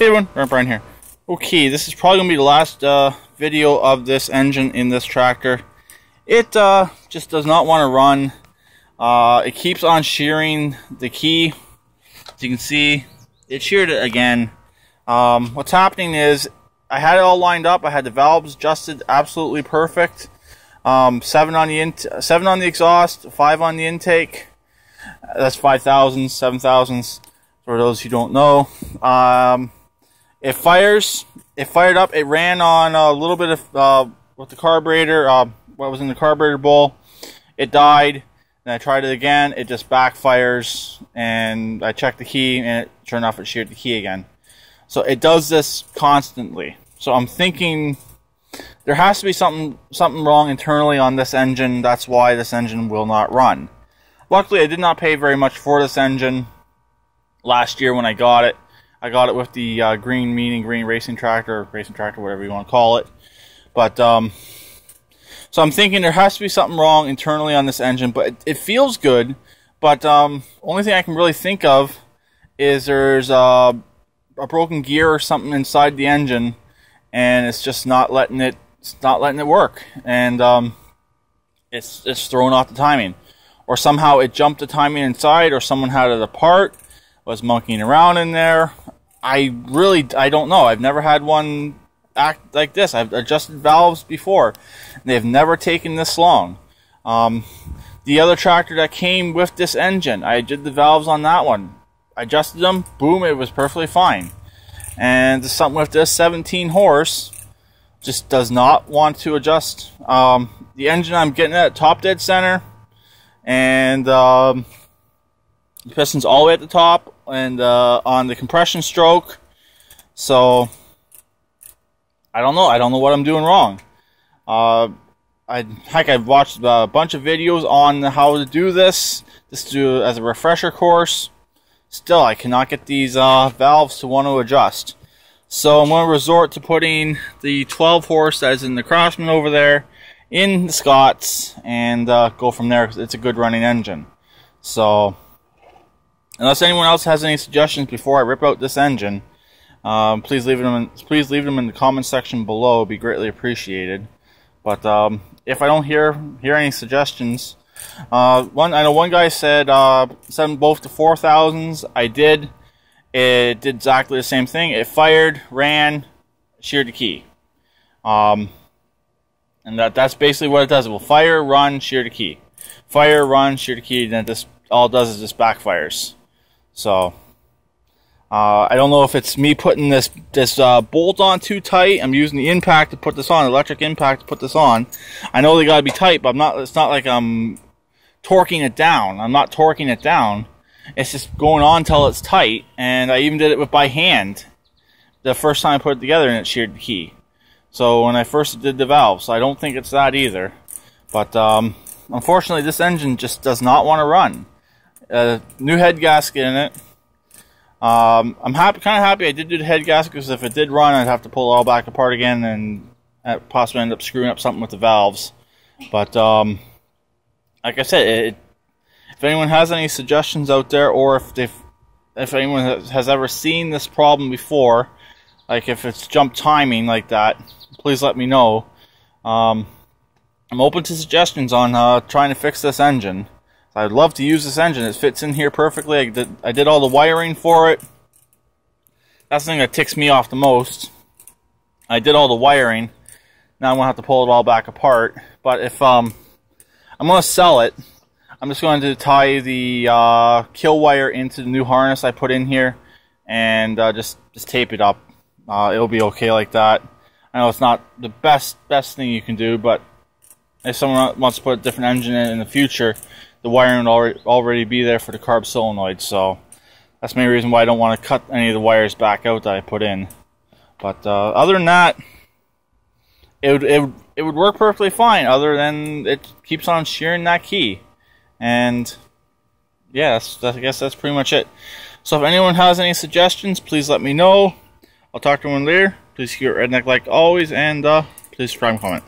Hey everyone, Brian here. Okay, this is probably going to be the last video of this engine in this tractor. It just does not want to run. It keeps on shearing the key. As you can see, it sheared it again. What's happening is, I had it all lined up. I had the valves adjusted absolutely perfect. 7 on the exhaust, 5 on the intake. That's 5,000s, 7,000s. For those who don't know, it fired up. It ran on a little bit of with the carburetor. What was in the carburetor bowl? It died. Then I tried it again. It just backfires, and I checked the key, and sure enough, it sheared the key again. So it does this constantly. So I'm thinking there has to be something wrong internally on this engine. That's why this engine will not run. Luckily, I did not pay very much for this engine last year when I got it. I got it with the green racing tractor, whatever you want to call it. But so I'm thinking there has to be something wrong internally on this engine. But it feels good. But only thing I can really think of is there's a broken gear or something inside the engine, and it's just not letting it. It's not letting it work, and it's throwing off the timing, or somehow it jumped the timing inside, or someone had it apart, was monkeying around in there. I don't know. I've never had one act like this. I've adjusted valves before. They've never taken this long. The other tractor that came with this engine, I did the valves on that one. I adjusted them, boom, it was perfectly fine. And something with this 17 horse just does not want to adjust. The engine I'm getting at top dead center, and the piston's all the way at the top, and on the compression stroke. So I don't know. I don't know what I'm doing wrong. I've watched a bunch of videos on how to do this. Just to do as a refresher course. Still, I cannot get these valves to want to adjust. So I'm going to resort to putting the 12 horse that is in the Craftsman over there in the Scots, and go from there, because it's a good running engine. So unless anyone else has any suggestions before I rip out this engine, please leave them in the comment section below. It'd be greatly appreciated. But if I don't hear any suggestions, I know one guy said send both to 4,000s. I did. It did exactly the same thing. It fired, ran, sheared the key. And that's basically what it does. It will fire, run, shear the key. Fire, run, shear the key, and then this all it does is just backfires. So I don't know if it's me putting this bolt on too tight. I'm using the impact to put this on, electric impact to put this on. I know they gotta be tight, but it's not like I'm torquing it down. I'm not torquing it down. It's just going on until it's tight, and I even did it by hand the first time I put it together, and it sheared the key. So when I first did the valve, so I don't think it's that either. But unfortunately, this engine just does not want to run. New head gasket in it. I'm kind of happy I did do the head gasket, because if it did run, I'd have to pull it all back apart again, and possibly end up screwing up something with the valves. But like I said, if anyone has any suggestions out there, or if anyone has ever seen this problem before, like if it's jump timing like that, please let me know. I'm open to suggestions on trying to fix this engine. I'd love to use this engine. It fits in here perfectly. I did all the wiring for it. That's the thing that ticks me off the most. I did all the wiring. Now I'm going to have to pull it all back apart. But if I'm going to sell it, I'm just going to tie the kill wire into the new harness I put in here, and just tape it up. It'll be okay like that. I know it's not the best thing you can do, but if someone wants to put a different engine in the future, the wiring would already be there for the carb solenoid. So that's the main reason why I don't want to cut any of the wires back out that I put in. But other than that, it would work perfectly fine, other than it keeps on shearing that key. And yeah, I guess that's pretty much it. So if anyone has any suggestions, please let me know. I'll talk to one later. Please keep it redneck like always, and please subscribe and comment.